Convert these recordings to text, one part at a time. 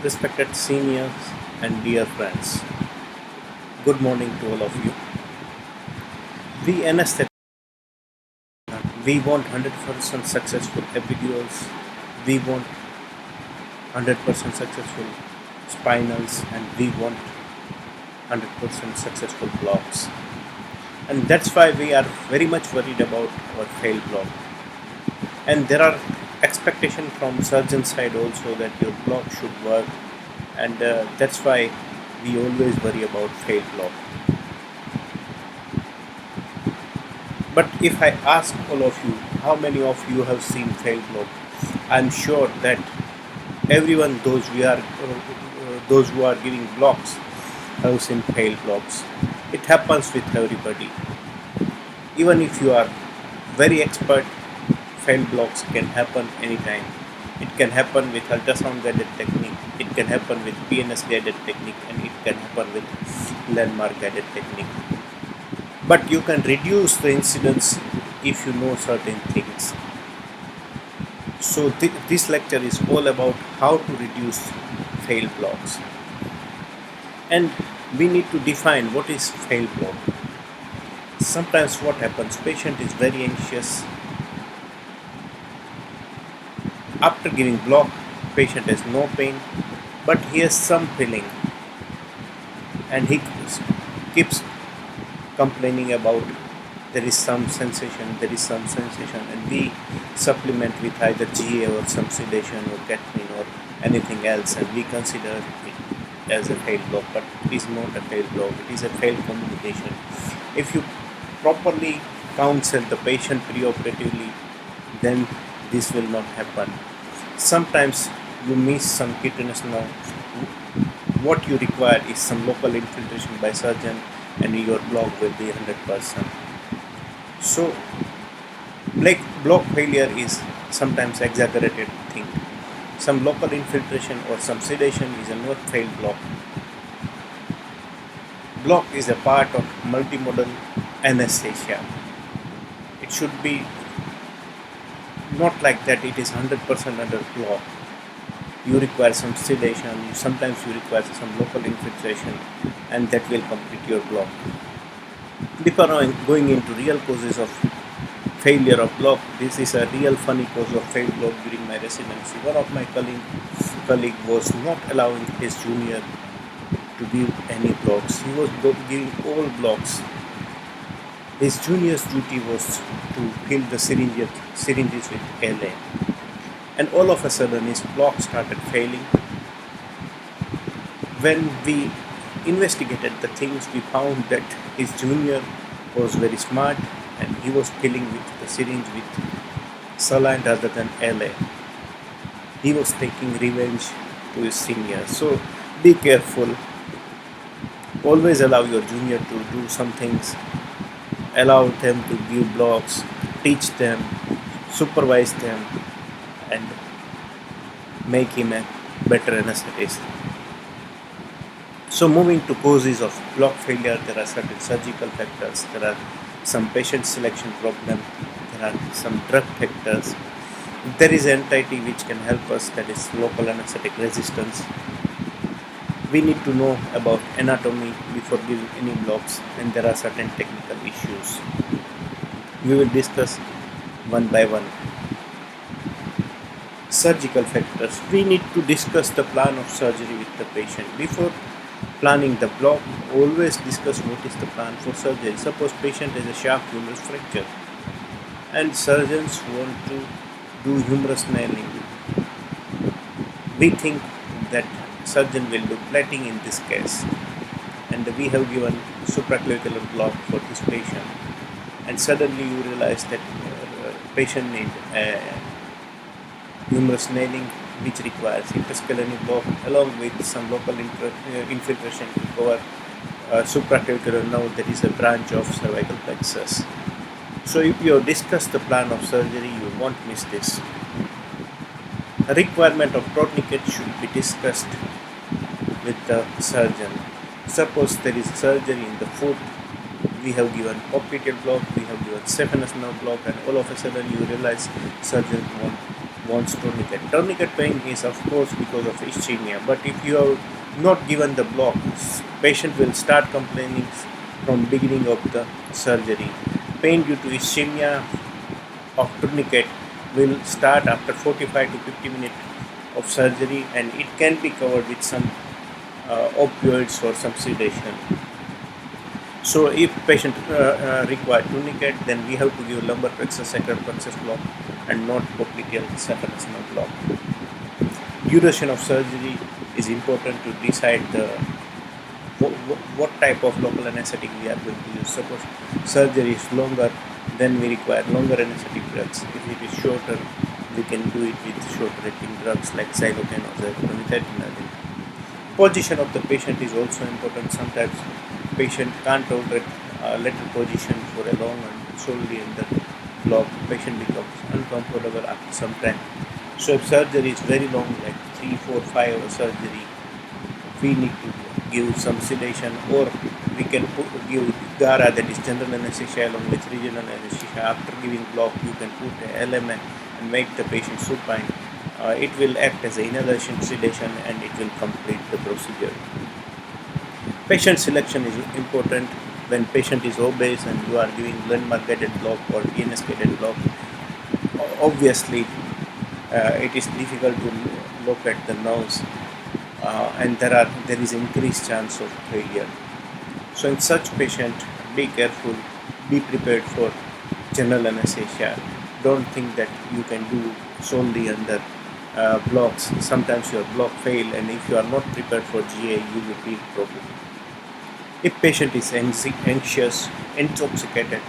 Respected seniors and dear friends, good morning to all of you. We anesthetists, we want 100% successful epidurals, we want 100% successful spinals, and we want 100% successful blocks. And that's why we are very much worried about our failed block. And there are expectations from surgeon side also that your block should work, and that's why we always worry about failed block. But if I ask all of you, how many of you have seen failed block? I'm sure that everyone, those who are giving blocks, have seen failed blocks. It happens with everybody. Even if you are very expert, failed blocks can happen anytime. It can happen with ultrasound guided technique, it can happen with PNS guided technique, and it can happen with landmark guided technique. But you can reduce the incidence if you know certain things. So this lecture is all about how to reduce failed blocks. And we need to define what is failed block. Sometimes what happens, patient is very anxious. After giving block, patient has no pain, but he has some feeling, and he keeps complaining about there is some sensation, and we supplement with either GA or some sedation or ketamine or anything else, and we consider it as a failed block. But it is not a failed block, it is a failed communication. If you properly counsel the patient preoperatively, then this will not happen. Sometimes you miss some cutaneous nerve. What you require is some local infiltration by surgeon, and your block will be 100%. So, block failure is sometimes exaggerated thing. Some local infiltration or some sedation is a not failed block. Block is a part of multimodal anesthesia. It should be not like that it is 100% under block. You require some sedation, sometimes you require some local infiltration, and that will complete your block. Before going into real causes of failure of block, this is a real funny cause of failed block during my residency. One of my colleague was not allowing his junior to give any blocks. He was giving all blocks. His junior's duty was to fill the syringes with LA. And all of a sudden his block started failing. When we investigated the things, we found that his junior was very smart and he was filling with the syringe with saline rather than LA. He was taking revenge to his senior. So be careful. Always allow your junior to do some things. Allow them to give blocks, teach them, supervise them, and make him a better anesthetist. So moving to causes of block failure, there are certain surgical factors, there are some patient selection problem, there are some drug factors. There is an entity which can help us, that is local anesthetic resistance. We need to know about anatomy before giving any blocks, and there are certain technical issues. We will discuss one by one. Surgical factors. We need to discuss the plan of surgery with the patient. Before planning the block, always discuss what is the plan for surgery. Suppose patient has a shaft humerus fracture and surgeons want to do humerus nailing. We think that surgeon will do plating in this case, and we have given supraclavicular block for this patient, and suddenly you realize that patient needs humerus nailing, which requires interscalene block along with some local infiltration to cover supraclavicular nerve, that is a branch of cervical plexus. So if you have discussed the plan of surgery, you won't miss this. A requirement of tourniquet should be discussed with the surgeon. Suppose there is surgery in the foot, we have given popliteal block, we have given saphenous nerve block, and all of a sudden you realize surgeon wants wants tourniquet. Tourniquet pain is of course because of ischemia, but if you are not given the block, patient will start complaining from beginning of the surgery. Pain due to ischemia of tourniquet will start after 45 to 50 minutes of surgery, and it can be covered with some opioids or some sedation. So if patient require tourniquet, then we have to give lumbar plexus sacral plexus block and not popliteal saphenous block. Duration of surgery is important to decide the what type of local anesthetic we are going to use. Suppose surgery is longer, then we require longer anesthetic drugs. If it is shorter, we can do it with shorter acting drugs like xylocaine or xyloconazole. Position of the patient is also important. Sometimes patient can't tolerate lateral position for a long and solely in the block. Patient becomes uncomfortable after some time. So if surgery is very long, like 3, 4, 5 hour surgery, we need to give some sedation, or we can give GARA, that is general anesthesia, along with regional anesthesia. After giving block, you can put a LMN and make the patient supine. It will act as an inhalation sedation and it will complete the procedure. Patient selection is important. When patient is obese and you are giving landmark guided block or PNS guided block, obviously it is difficult to look at the nerves, and there is increased chance of failure. So in such patient, be careful, be prepared for general anesthesia. Don't think that you can do solely under blocks. Sometimes your block fail, and if you are not prepared for GA, you will be in problem. If patient is anxious, intoxicated,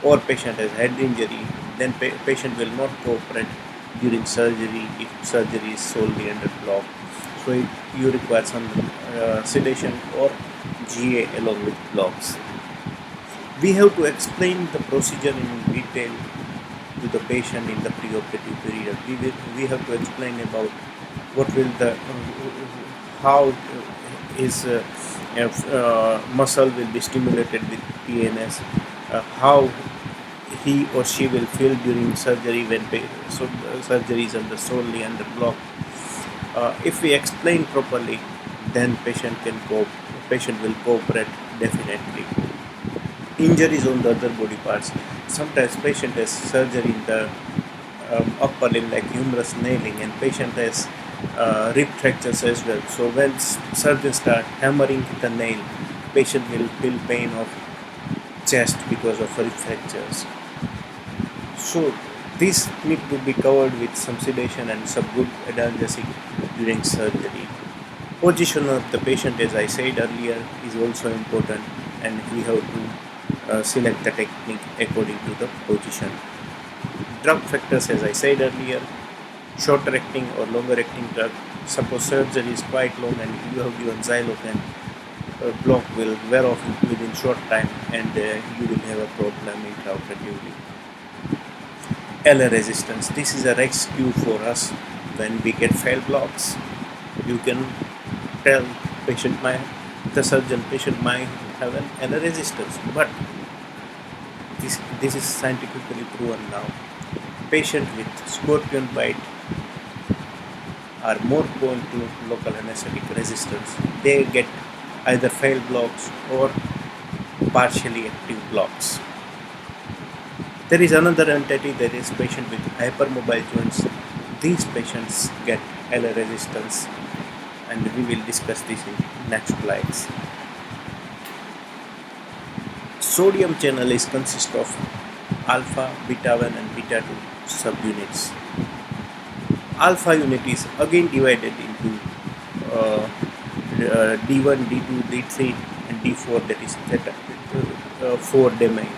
or patient has head injury, then patient will not cooperate during surgery if surgery is solely under block. So you require some sedation or GA along with blocks. We have to explain the procedure in detail to the patient in the preoperative period. We have to explain about what will how his muscle will be stimulated with PNS, how he or she will feel during surgery when surgery is solely under block. If we explain properly, then patient will cooperate definitely. Injuries on the other body parts. Sometimes patient has surgery in the upper limb like humerus nailing, and patient has rib fractures as well. So when surgeons start hammering the nail, patient will feel pain of chest because of rib fractures. So this need to be covered with some sedation and some good analgesic during surgery. Position of the patient, as I said earlier, is also important, and we have to select the technique according to the position. Drug factors, as I said earlier, shorter acting or longer acting drug. Suppose surgery is quite long and you have given xylocaine, block will wear off within short time, and you will have a problem intraoperatively. L.A. resistance. This is a rescue for us when we get failed blocks. You can tell the surgeon patient might have an L.A. resistance, but this is scientifically proven now. Patient with scorpion bite are more prone to local anesthetic resistance. They get either failed blocks or partially active blocks. There is another entity, that is patient with hypermobile joints. These patients get L.A. resistance, and we will discuss this in next slides. Sodium channel is consist of alpha, beta 1 and beta 2 subunits. Alpha unit is again divided into D1, D2, D3 and D4, that is 4 domain.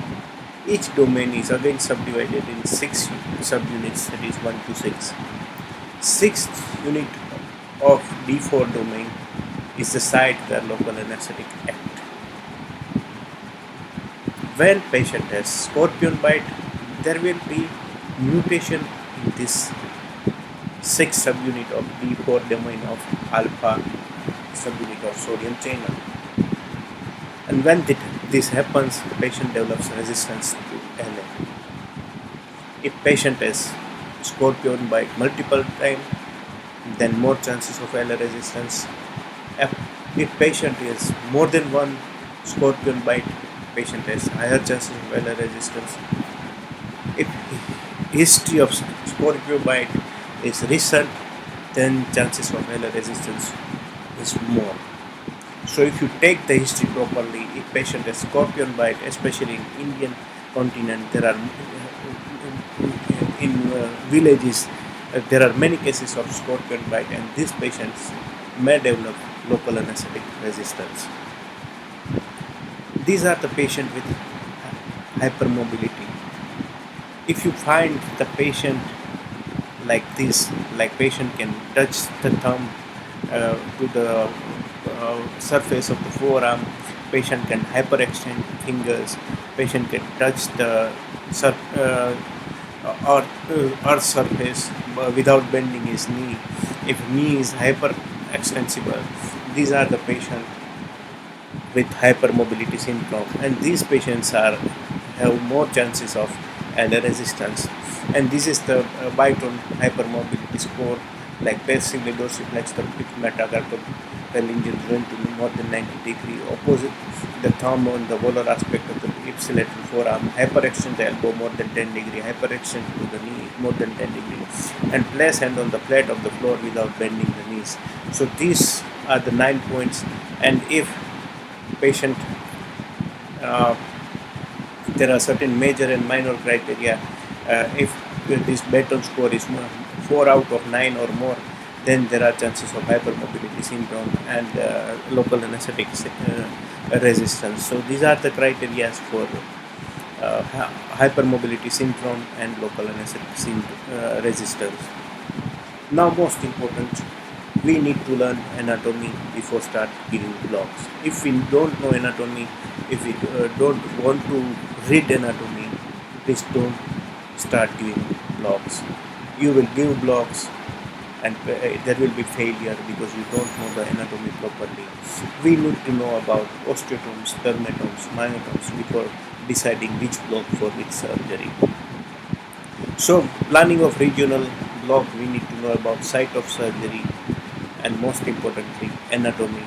Each domain is again subdivided in 6 subunits, that is 1 to 6. Sixth unit of D4 domain is the site where local anesthetic act. When patient has scorpion bite, there will be mutation in this 6th subunit of D4 domain of alpha subunit of sodium channel. And when this happens, patient develops resistance to LA. If patient has scorpion bite multiple times, then more chances of LA resistance. If patient is more than one scorpion bite, patient has higher chances of LA resistance. If history of scorpion bite is recent, then chances of LA resistance is more. So if you take the history properly, if patient has scorpion bite, especially in Indian continent, there are in villages there are many cases of scorpion bite, and these patients may develop local anesthetic resistance. These are the patients with hypermobility. If you find the patient like this, like patient can touch the thumb to the surface of the forearm, patient can hyperextend fingers, patient can touch the earth surface without bending his knee. If knee is hyper extensible, these are the patients with hypermobility syndrome, and these patients have more chances of LA resistance. And this is the bite on hypermobility score, like passively dorsiflex the metacarpal phalangeal joint to more than 90 degree, opposite the thumb on the volar aspect of the ipsilateral forearm, hyperextend the elbow more than 10 degree, hyperextend to the knee more than 10 degree, and place hand on the flat of the floor without bending the knees. So these are the 9 points, and if patient there are certain major and minor criteria. If this Baton score is 4 out of 9 or more, then there are chances of hypermobility syndrome and local anesthetic resistance. So these are the criteria for hypermobility syndrome and local anesthetic resistance. Now, most important, we need to learn anatomy before start giving blocks. If we don't know anatomy, if we don't want to read anatomy, please don't start giving blocks. You will give blocks and there will be failure because you don't know the anatomy properly. We need to know about osteotomes, dermatomes, myotomes before deciding which block for which surgery. So, planning of regional block, we need to know about site of surgery and most importantly anatomy,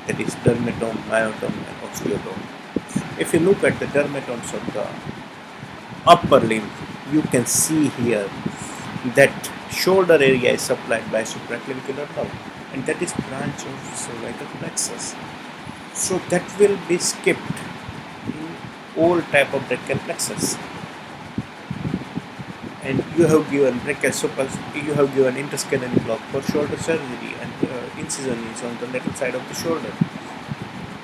that is dermatome, myotome and osteotome. If you look at the dermatomes of the upper limb, you can see here that shoulder area is supplied by supraclavicular nerve, and that is branch of cervical plexus. So that will be skipped in all type of brachial plexus. And you have given you have given interscalene block for shoulder surgery, and incision is on the lateral side of the shoulder.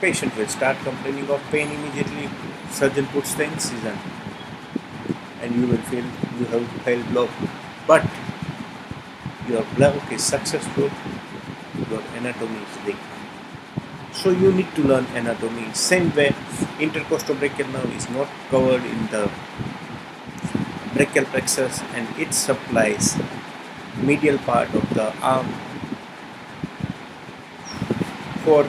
Patient will start complaining of pain immediately. Surgeon puts the incision, and you will feel you have failed block. But your block is successful. Your anatomy is weak. So you need to learn anatomy. Same way, intercostobrachial nerve is not covered in the brachial plexus, and it supplies medial part of the arm. For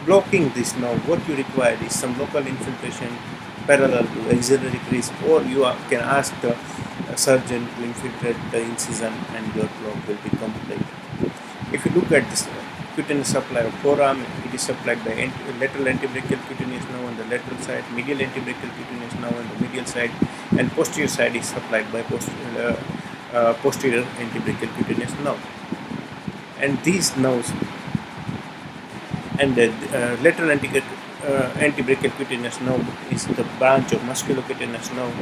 blocking this nerve, what you require is some local infiltration parallel to axillary crease, or you can ask the surgeon to infiltrate the incision and your block will be complete. If you look at this cutaneous supply of forearm, it is supplied by lateral antebrachial cutaneous nerve on the lateral side, medial antebrachial cutaneous nerve on the medial side, and posterior side is supplied by posterior antebrachial cutaneous nerve. And these nerves and the lateral antebrachial cutaneous nerve is the branch of musculocutaneous nerve,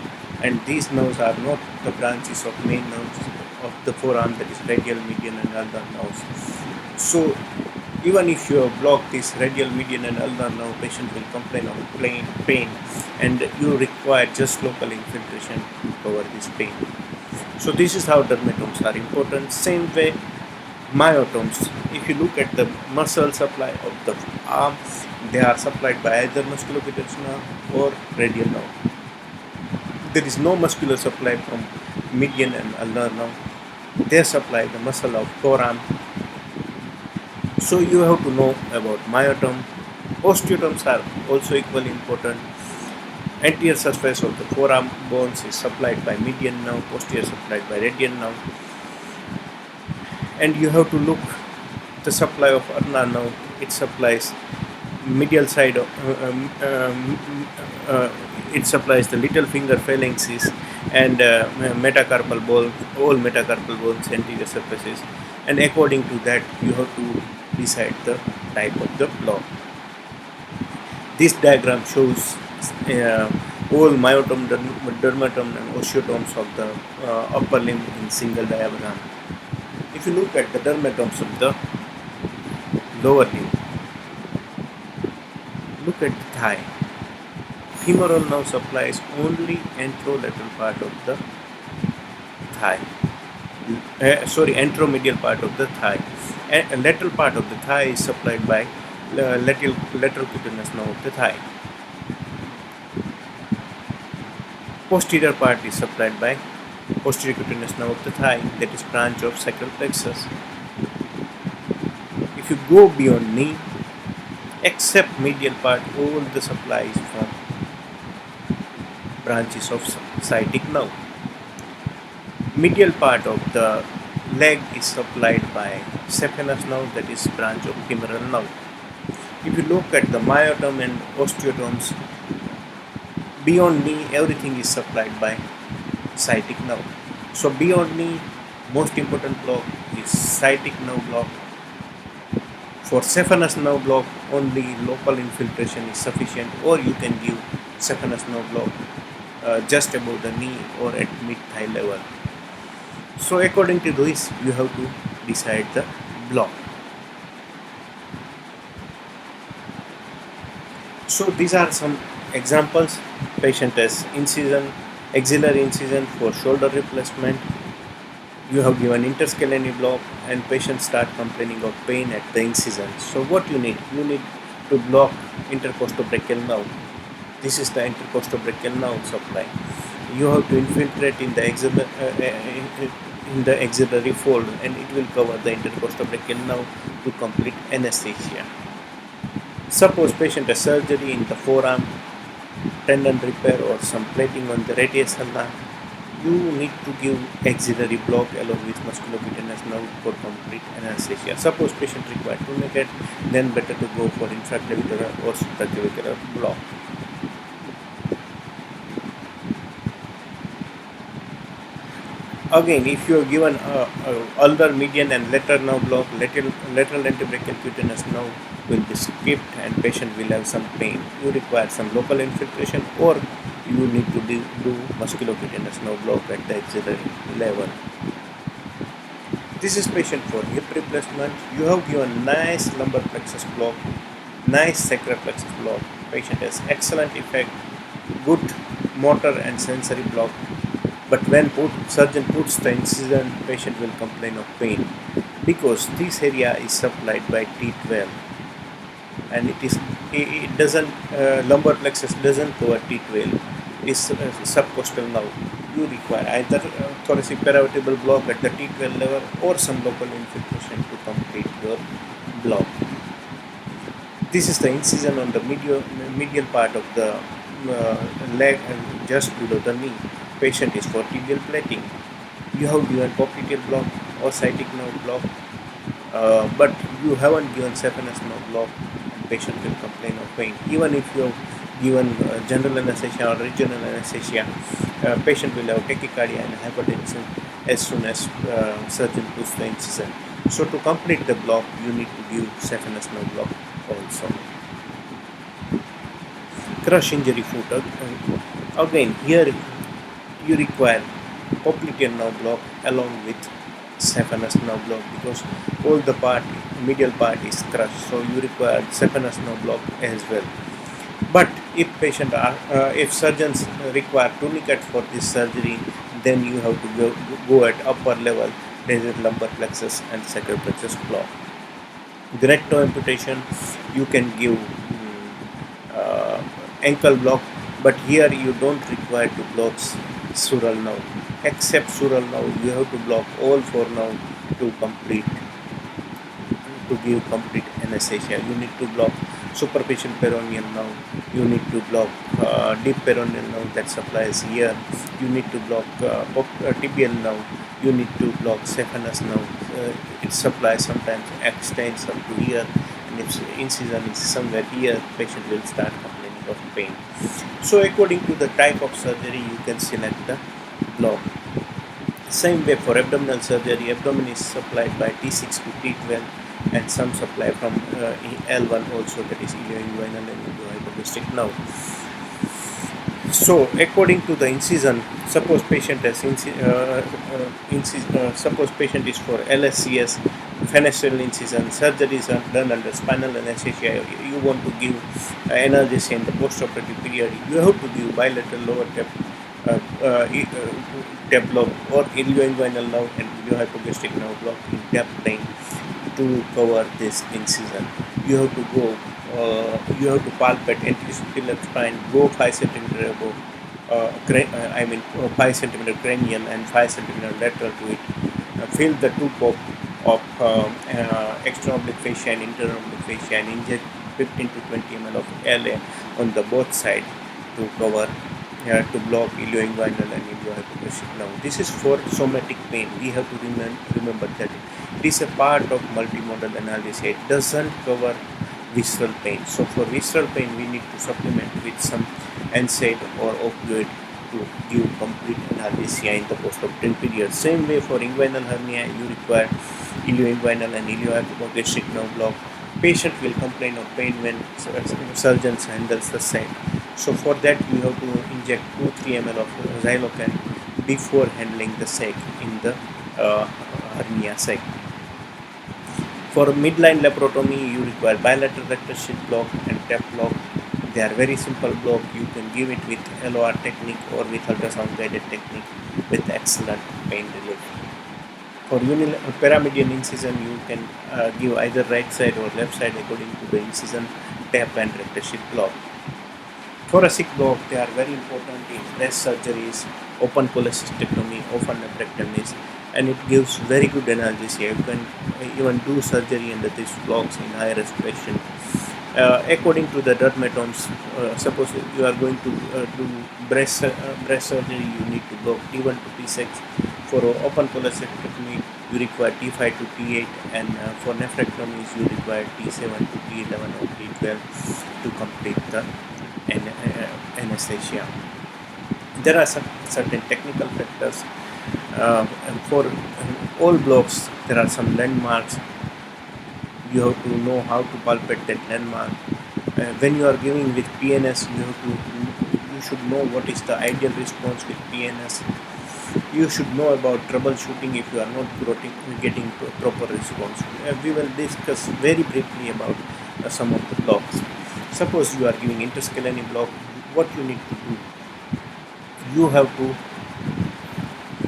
and these nerves are not the branches of main nerves of the forearm, that is radial, median and ulnar nerves. So even if you have blocked this radial, median and ulnar nerve, patient will complain of pain, and you require just local infiltration to cover this pain. So this is how dermatomes are important. Same way, myotomes, if you look at the muscle supply of the arm, they are supplied by either musculocutaneous nerve or radial nerve. There is no muscular supply from median and ulnar nerve. They supply the muscle of forearm. So you have to know about myotome. Osteotomes are also equally important. Anterior surface of the forearm bones is supplied by median nerve, posterior supplied by radian nerve, and you have to look the supply of ulnar nerve. It supplies medial side of it supplies the little finger phalanxes and metacarpal bone, all metacarpal bones, anterior surfaces, and according to that you have to decide the type of the block. This diagram shows all myotome, dermatome and osteotomes of the upper limb in single diagram. If you look at the dermatomes of the lower limb, look at the thigh. Femoral nerve supplies only anterolateral part of the thigh. Anteromedial part of the thigh. Lateral part of the thigh is supplied by lateral cutaneous nerve of the thigh. Posterior part is supplied by posterior cutaneous nerve of the thigh, that is branch of sacral plexus. If you go beyond knee, except medial part, all the supply is from branches of sciatic nerve. Medial part of the leg is supplied by saphenous nerve, that is branch of femoral nerve. If you look at the myotome and osteotomes, beyond knee everything is supplied by sciatic nerve. So beyond knee, most important block is sciatic nerve block. For saphenous nerve block, only local infiltration is sufficient, or you can give saphenous nerve block just above the knee or at mid-thigh level. So according to this, you have to decide the block. So these are some examples. Patient has incision, axillary incision for shoulder replacement. You have given interscalene block and patient start complaining of pain at the incision. So what you need? You need to block intercostobrachial nerve. This is the intercostobrachial nerve supply. You have to infiltrate in the axillary fold, and it will cover the intercostobrachial nerve to complete anesthesia. Suppose patient has surgery in the forearm, tendon repair or some plating on the radius ulna, you need to give axillary block along with musculocutaneous nerve for complete anesthesia. Suppose patient requires tourniquet, then better to go for infraclavicular or supraclavicular block. Again, if you are given ulnar, median and lateral nerve block, lateral antebrachial cutaneous nerve will be skipped and patient will have some pain. You require some local infiltration, or you need to do musculocutaneous nerve block at the axillary level. This is patient for hip replacement. You have given nice lumbar plexus block, nice sacral plexus block. Patient has excellent effect, good motor and sensory block. But when surgeon puts the incision, patient will complain of pain because this area is supplied by T12, and it doesn't lumbar plexus doesn't cover T12. It's subcostal nerve. You require either thoracic paravertebral block at the T12 level or some local infiltration to complete your block. This is the incision on the medial part of the leg and just below the knee. Patient is for tibial plating. You have given popliteal block or sciatic nerve block, but you haven't given saphenous nerve block, and patient will complain of pain. Even if you have given general anesthesia or regional anesthesia, patient will have tachycardia and hypertension as soon as surgeon puts the incision. So to complete the block, you need to give saphenous nerve block also. Crush injury foot. Again, here you require popliteal nerve block along with saphenous nerve block because all the medial part is crushed, so you require saphenous nerve block as well. But if surgeons require tourniquet for this surgery, then you have to go at upper level, there is lumbar plexus and sacral plexus block. The recto amputation, you can give ankle block, but here you don't require to block sural nerve. Except sural nerve, you have to block all four nerve to give complete anesthesia. You need to block superficial peroneal nerve, you need to block deep peroneal nerve that supplies here. You need to block tibial nerve. You need to block saphenous nerve. It supplies sometimes extends up to here, and if incision is somewhere here, patient will start complaining of pain. So according to the type of surgery, you can select the block. Same way for abdominal surgery, abdomen is supplied by T6 to T12, and some supply from L1 also, that is ilioinguinal and iliohypogastric nerve. So according to the incision, suppose patient has suppose patient is for LSCS, fenestrial incision, surgeries are done under spinal anesthesia. You want to give analgesia in the postoperative period. You have to give bilateral lower tap block or ilioinguinal nerve and iliohypogastric nerve block in tap plane to cover this incision. You have to go. You have to palpate anterior spine, go 5 cm above, 5 cm cranial and 5 cm lateral to it. Fill the tube of external oblique fascia and internal oblique fascia and inject 15 to 20 ml of LA on the both sides to cover, to block ilioinguinal and iliohypogastric nerve. This is for somatic pain. We have to remember that it is a part of multimodal analysis. It doesn't cover visceral pain. So for visceral pain, we need to supplement with some NSAID or opioid to give complete analgesia in the postoperative period. Same way for inguinal hernia, you require ilioinguinal and iliohypogastric nerve block. Patient will complain of pain when surgeons handles the site. So for that, you have to inject 2-3 ml of xylocan before handling the sac in the hernia sac. For midline laparotomy, you require bilateral rectus sheath block and tap block. They are very simple block. You can give it with LOR technique or with ultrasound guided technique with excellent pain relief. For paramedian incision, you can give either right side or left side according to the incision, tap and rectus sheath block. Thoracic block, they are very important in breast surgeries, open cholecystectomy, open nephrectomies, and it gives very good analgesia. You can even do surgery under these blocks in high respiration. According to the dermatomes, suppose you are going to do breast surgery, you need to block T1 to T6. For open cholecystectomy, you require T5 to T8, and for nephrectomies, you require T7 to T11 or T12 to complete the anesthesia. There are certain technical factors. For all blocks, there are some landmarks. You have to know how to palpate that landmark. When you are giving with PNS, you should know what is the ideal response with PNS. You should know about troubleshooting if you are not getting proper response. We will discuss very briefly about some of the blocks. Suppose you are giving interscalene block, what you need to do? You have to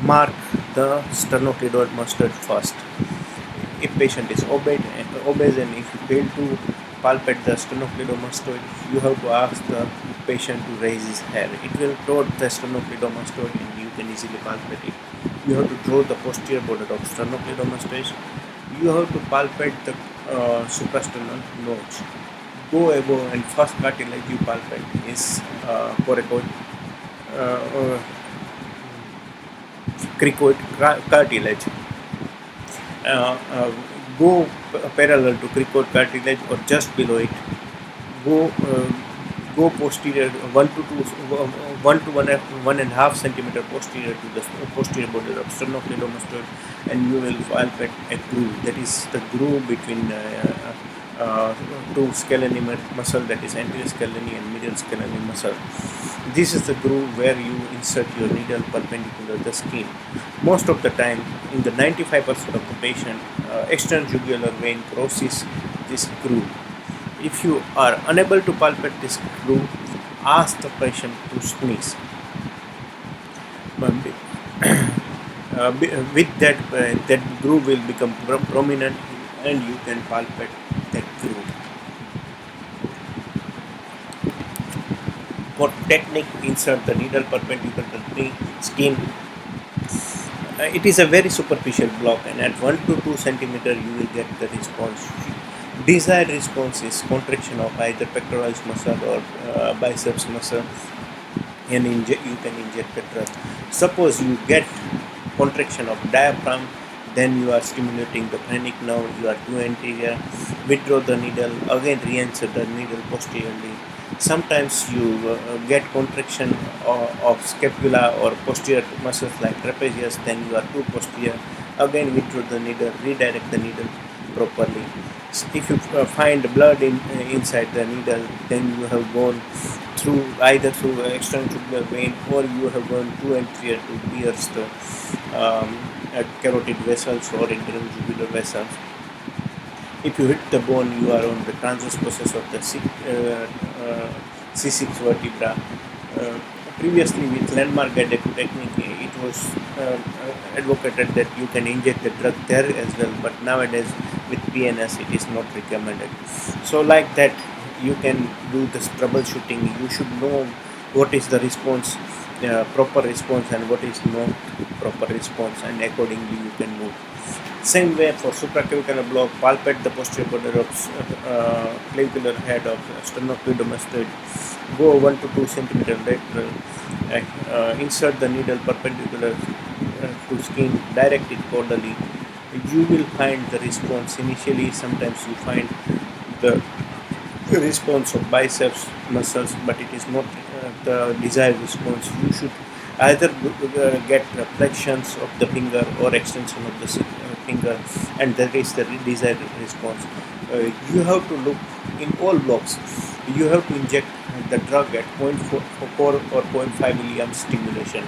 mark the sternocleidoid mustard first. If patient is obese and if you fail to palpate the sternocleidomastoid, you have to ask the patient to raise his hair. It will draw the sternocleidomastoid and you can easily palpate it. You have to draw the posterior border of sternocleidomastoid. You have to palpate the suprasternal notch. Go above, and first cartilage you palpate is coracoid, cricoid cartilage. Go parallel to cricoid cartilage or just below it. Go posterior 1 to 1.5 centimeter posterior to the posterior border of sternocleidomastoid, and you will palpate a groove. That is the groove between two scalene muscle, that is anterior scalene and medial scalene muscle. This is the groove where you insert your needle perpendicular to the skin. Most of the time, in the 95% of the patient, external jugular vein crosses this groove. If you are unable to palpate this groove, ask the patient to sneeze. With that, that groove will become prominent and you can palpate that groove. For technique, insert the needle perpendicular to the skin. It is a very superficial block, and at 1 to 2 centimeter you will get the response. Desired response is contraction of either pectoralis muscle or biceps muscle, and you can inject the drug. Suppose you get contraction of diaphragm, then you are stimulating the phrenic nerve, you are too anterior, withdraw the needle, again re-insert the needle posteriorly. Sometimes you get contraction of scapula or posterior muscles like trapezius, then you are too posterior, again withdraw the needle, redirect the needle properly. If you find blood inside the needle, then you have gone through either through external tubular vein, or you have gone too anterior to pierce the carotid vessels or internal jugular vessels. If you hit the bone, you are on the transverse process of the C6 vertebra. Uh, Previously, with landmark guided technique, it was advocated that you can inject the drug there as well, but nowadays with PNS, it is not recommended. So, like that, you can do this troubleshooting. You should know what is the response, proper response, and what is not proper response, and accordingly you can move. Same way for supraclavicular block, palpate the posterior border of clavicular head of sternocleidomastoid. Go 1 to 2 centimeter lateral. Insert the needle perpendicular to skin. Direct it caudally. You will find the response. Initially, sometimes you find the response of biceps muscles, but it is not the desired response. You should either get flexions of the finger or extension of the finger, and that is the desired response. You have to look in all blocks. You have to inject the drug at 0.4 or 0.5 milliamp stimulation.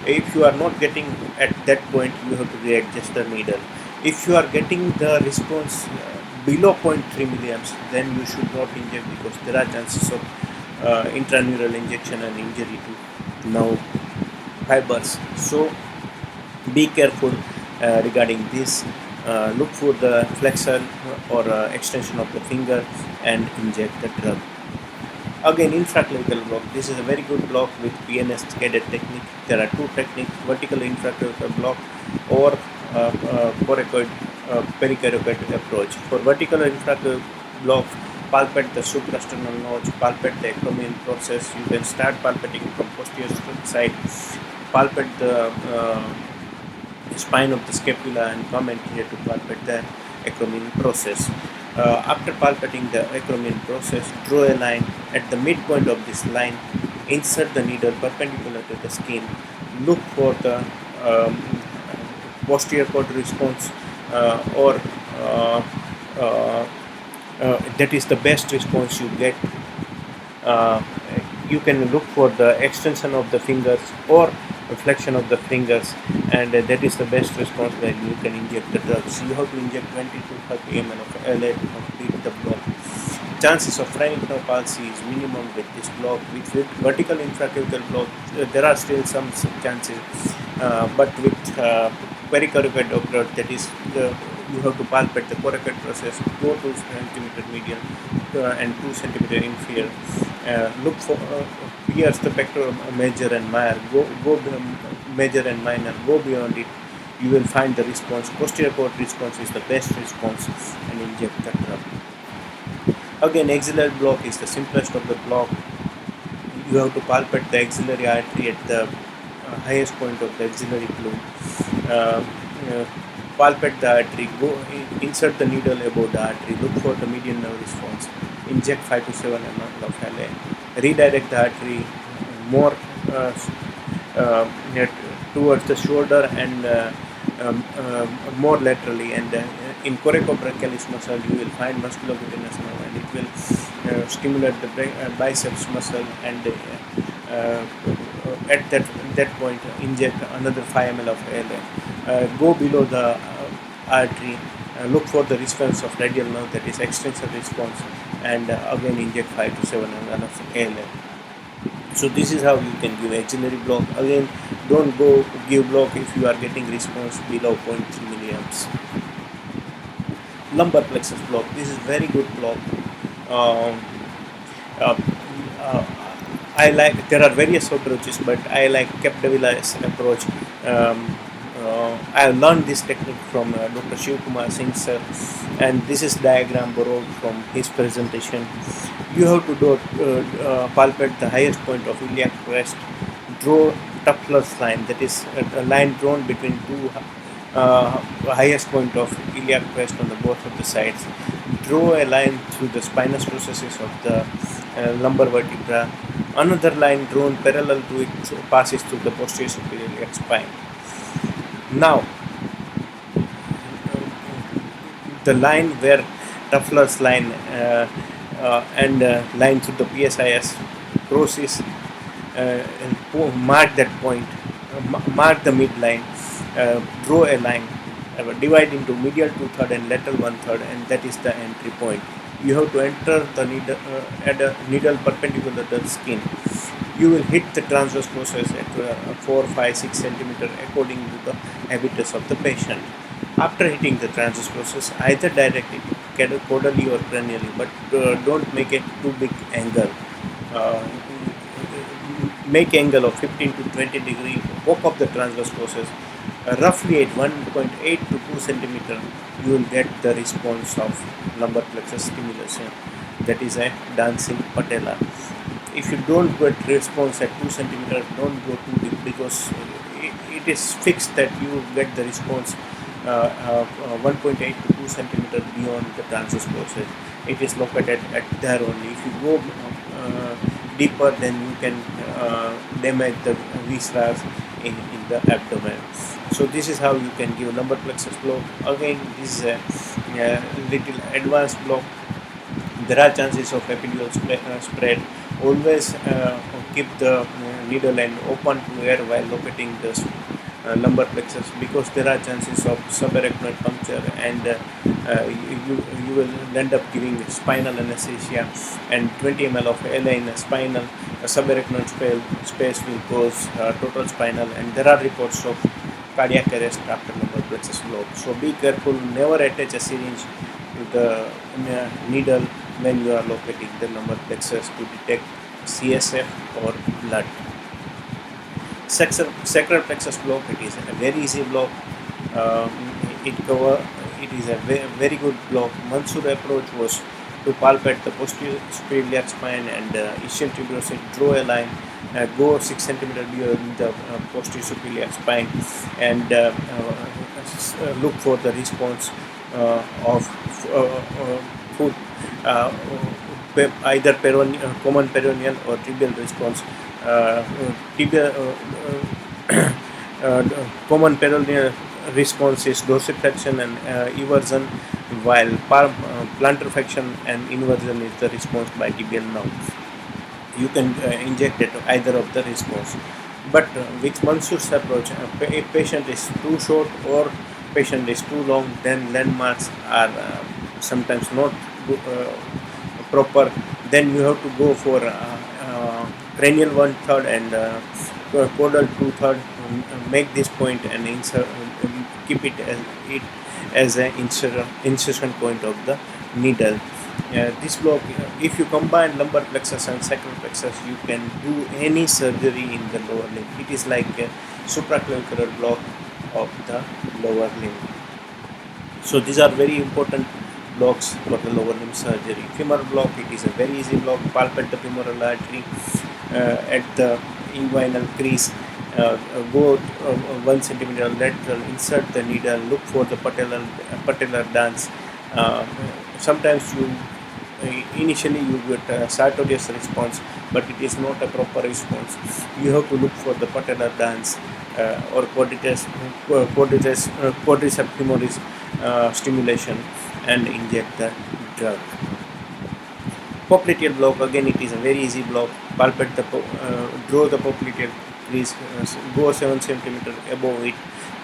If you are not getting at that point, you have to readjust the needle. If you are getting the response below 0.3 milliamps, then you should not inject, because there are chances of intraneural injection and injury to nerve fibers. So be careful regarding this. Look for the flexor or extension of the finger and inject the drug. Again, infraclavicular block. This is a very good block with PNS guided technique. There are two techniques: vertical infraclavicular block or coracoid pericoracoid approach. For vertical infraclavicular block, palpate the suprasternal notch, palpate the acromion process. You can start palpating from posterior side, palpate the spine of the scapula, and come anterior to palpate the acromion process. After palpating the acromion process, draw a line. At the midpoint of this line, insert the needle perpendicular to the skin. Look for the posterior cord response, or that is the best response you get. Uh, you can look for the extension of the fingers or flexion of the fingers, and that is the best response where you can inject the drugs. You have to inject 20 to 30 ml of LA to complete the block. Chances of phrenic nerve palsy is minimum with this block. With vertical infraclavicular block, there are still some chances, but with pericoracoid approach, that is you have to palpate the coracoid process, go 2 centimeter median and 2 centimeter inferior. Look for pierce the pectoral major and minor. Go major and minor. Go beyond it. You will find the response. Posterior cord response is the best response, and inject the drug. Again, axillary block is the simplest of the block. You have to palpate the axillary artery at the highest point of the axillary plume. Uh, uh, Palpate the artery, insert the needle above the artery, look for the median nerve response, inject 5 to 7 ml of LA, redirect the artery more towards the shoulder and more laterally, and in coracobrachialis muscle you will find musculocutaneous nerve, and it will stimulate the biceps muscle, and at that point inject another 5 ml of LA. Go below the artery, look for the response of radial nerve, that is extensor response, and again inject 5 to 7 ml of LA. So this is how you can give axillary block. Again, don't go give block if you are getting response below 0.3 milliamps. Lumbar plexus block. This is very good block. Um, uh, uh, I like, there are various approaches, but I like Capdevilla's approach. I have learned this technique from Dr. Shiv Kumar Singhsir, and this is diagram borrowed from his presentation. You have to palpate the highest point of iliac crest, draw Tuffler's line, that is a line drawn between two uh, highest point of iliac crest on the both of the sides. Draw a line through the spinous processes of the lumbar vertebra. Another line drawn parallel to it passes through the posterior superior iliac spine. Now, the line where Tuffler's line and line through the PSIS crosses mark that point, mark the midline, draw a line, divide into medial 2/3 and lateral 1/3, and that is the entry point. You have to enter the needle at a needle perpendicular to the skin. You will hit the transverse process at 4, 5, 6 centimeter according to the habitus of the patient. After hitting the transverse process, either direct it caudally or cranially, but don't make it too big angle. Uh, make angle of 15 to 20 degree, poke up the transverse process. Roughly at 1.8 to 2 centimeter, you will get the response of lumbar plexus stimulation. That is a dancing patella. If you don't get response at 2 centimeter, don't go too deep, because it is fixed that you get the response 1.8 to 2 centimeter beyond the transverse process. It is located at there only. If you go deeper, then you can damage the viscera in the abdomen. So this is how you can give lumbar plexus block. Again, this is a little advanced block. There are chances of epidural spread. Always keep the needle end open to air while locating the lumbar plexus, because there are chances of subarachnoid puncture, and you will end up giving spinal anesthesia, and 20 ml of LA in a spinal subarachnoid space will cause total spinal, and there are reports of cardiac arrest after lumbar plexus block. So be careful, never attach a syringe to the needle when you are locating the lumbar plexus to detect CSF or blood. Sacral plexus block, it is a very easy block. Um, it is a very good block. Mansoor approach was to palpate the posterior superior iliac spine and ischial tuberosity, draw a line, go 6 centimeter beyond the posterior superior iliac spine, and look for the response of foot, either common peroneal or tibial response. Tibial common peroneal response is dorsiflexion and eversion, while plantar flexion and inversion is the response by tibial nerve. You can inject it either of the response. But with Mansoor's approach, if patient is too short or patient is too long, then landmarks are sometimes not proper. Then you have to go for cranial 1/3 and caudal 2/3. Make this point and insert, keep it as an insertion point of the needle. This block, if you combine lumbar plexus and sacral plexus, you can do any surgery in the lower limb. It is like a supraclavicular block of the lower limb. So these are very important blocks for the lower limb surgery. Femoral block, it is a very easy block. Palpate the femoral artery at the inguinal crease. Go 1 centimeter lateral, insert the needle, look for the patellar dance. Sometimes initially you get sartorius response, but it is not a proper response. You have to look for the patellar dance or quadriceps femoris stimulation and inject the drug. Popliteal block, again it is a very easy block. Palpate the draw the popliteal crease, go 7 centimeter above it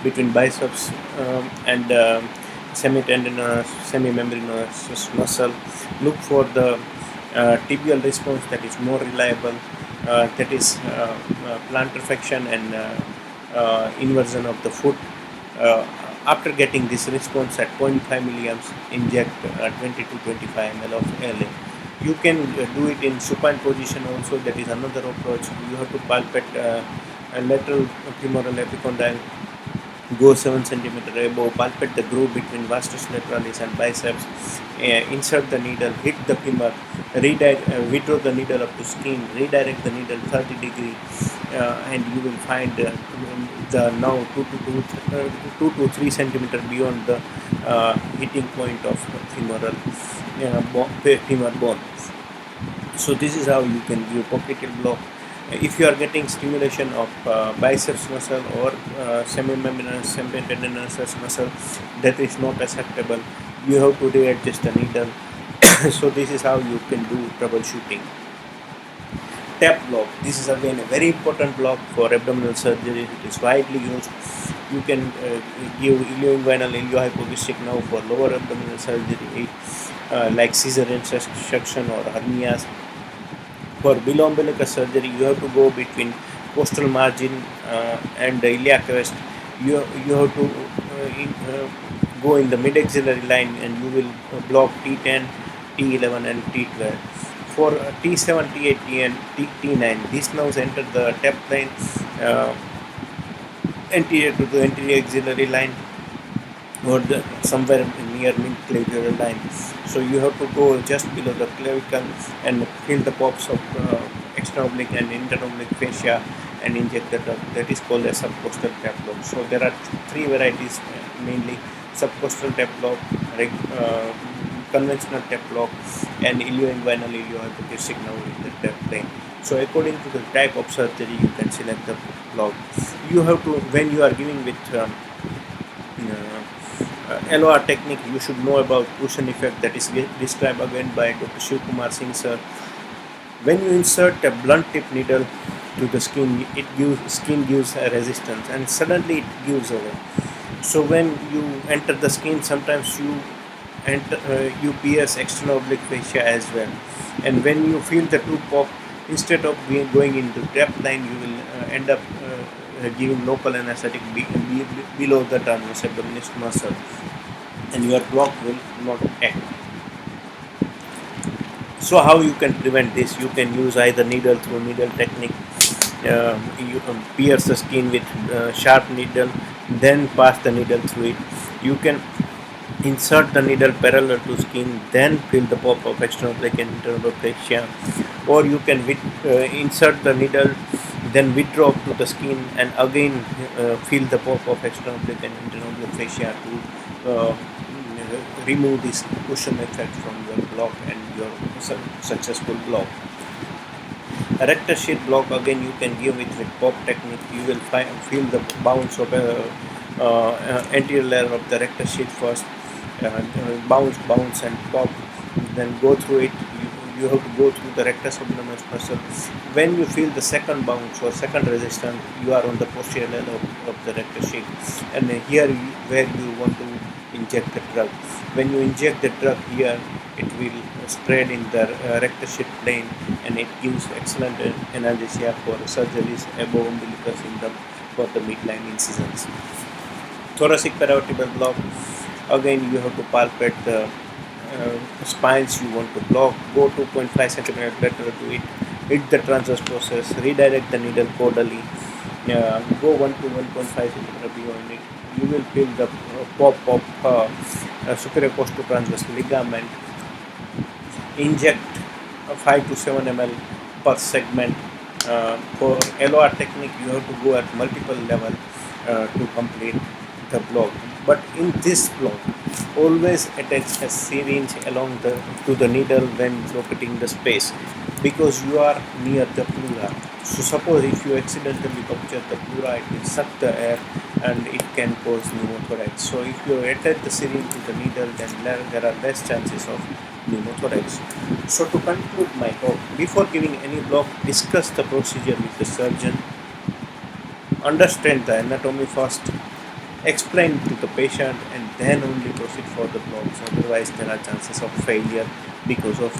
between biceps and semitendinous, semimembranous muscle. Look for the tibial response that is more reliable, that is plantar flexion and inversion of the foot. After getting this response at 0.5 milliamps, inject 20 to 25 ml of LA. You can do it in supine position also. That is another approach. You have to palpate a lateral femoral epicondyle Go 7 centimeter above, palpate the groove between vastus lateralis and biceps, insert the needle, hit the femur, withdraw the needle up to skin, redirect the needle 30 degree, and you will find the now 2 to 3 centimeter beyond the hitting point of femur bone. So this is how you can give popliteal block. If you are getting stimulation of biceps muscle or semitendinous muscle, that is not acceptable. You have to readjust the needle. So this is how you can do troubleshooting. Tap block. This is again a very important block for abdominal surgery. It is widely used. You can give ilioinguinal iliohypoglycemic now for lower abdominal surgery, like cesarean section or hernias. For below umbilicus surgery, you have to go between costal margin and the iliac crest. You have to go in the mid-axillary line, and you will block T10, T11 and T12. For T7, T8, T9, T9, these nerves enter the tap plane anterior to the anterior axillary line, or somewhere near mid-clavicular line. So you have to go just below the clavicle and feel the pops of extra-oblique and inter-oblique fascia and inject the drug. That is called a subcostal tap block. So there are three varieties mainly: subcostal tap block, conventional tap block, and ilioinguinal iliohypoglycemic now in the tap plane. So according to the type of surgery, you can select the block. You have to, when you are giving with LOR technique, you should know about cushion effect, that is described again by Dr. Shiv Kumar Singhsir. When you insert a blunt tip needle to the skin, skin gives a resistance, and suddenly it gives away. So when you enter the skin, sometimes you pierce external oblique fascia as well. And when you feel the tube pop, instead of going into tap line, you will end up giving local anesthetic below the transverse abdominis muscle, and your block will not act. So how you can prevent this? You can use either needle through needle technique. You pierce the skin with sharp needle, then pass the needle through it. You can insert the needle parallel to skin, then feel the pop of external oblique and internal fascia, or you can insert the needle, then withdraw to the skin, and again feel the pop of external oblique and internal fascia to remove this cushion effect from your block and your successful block. A rectus sheath block, again you can give it with pop technique. You will feel the bounce of anterior layer of the rectus sheath first, bounce and pop, then go through it. You have to go through the rectus abdominis muscle. When you feel the second bounce or second resistance, you are on the posterior layer of the rectus sheath, and here where you want to inject the drug. When you inject the drug here, it will spread in the rectus sheath plane, and it gives excellent analgesia for surgeries above umbilicus for the midline incisions. Thoracic paravertebral block, again you have to palpate the spines you want to block. Go 2.5 centimeter lateral to it, hit the transverse process, redirect the needle caudally, go 1 to 1.5 centimeter beyond it. You will feel the pop of superior costotransverse ligament. Inject 5 to 7 ml per segment. For LOR technique, you have to go at multiple level to complete the block. But in this block, always attach a syringe along to the needle when locating the space, because you are near the pleura. So suppose if you accidentally rupture the pleura, it will suck the air and it can cause pneumothorax. So if you attach the syringe to the needle, then there are less chances of pneumothorax. So to conclude my talk, before giving any block, discuss the procedure with the surgeon, understand the anatomy first, explain to the patient, and then only proceed for the blocks. Otherwise, there are chances of failure because of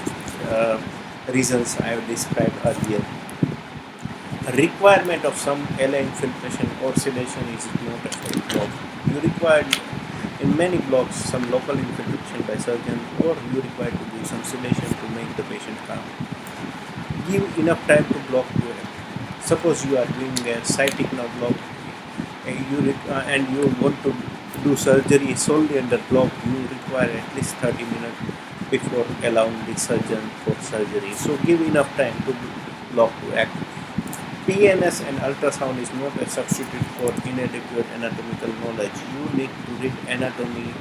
reasons I have described earlier. A requirement of some LA infiltration or sedation is not a full block. You require in many blocks some local infiltration by surgeon, or you require to do some sedation to make the patient calm. Give enough time to block your head. Suppose you are doing a sciatic nerve block, and you want to do surgery solely under block, you require at least 30 minutes before allowing the surgeon for surgery. So give enough time to block to act. PNS and ultrasound is not a substitute for inadequate anatomical knowledge. You need to read anatomy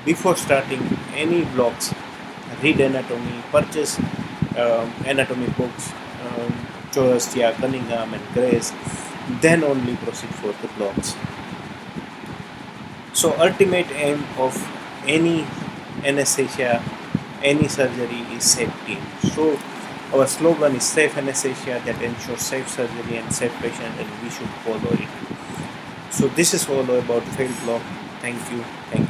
before starting any blocks. Read anatomy, purchase anatomy books, Chorastia, Cunningham, and Grace, then only proceed for the blocks. So, ultimate aim of any anesthesia, any surgery is safety. So, our slogan is safe anesthesia that ensures safe surgery and safe patient, and we should follow it. So, this is all about failed block. Thank you. Thank you.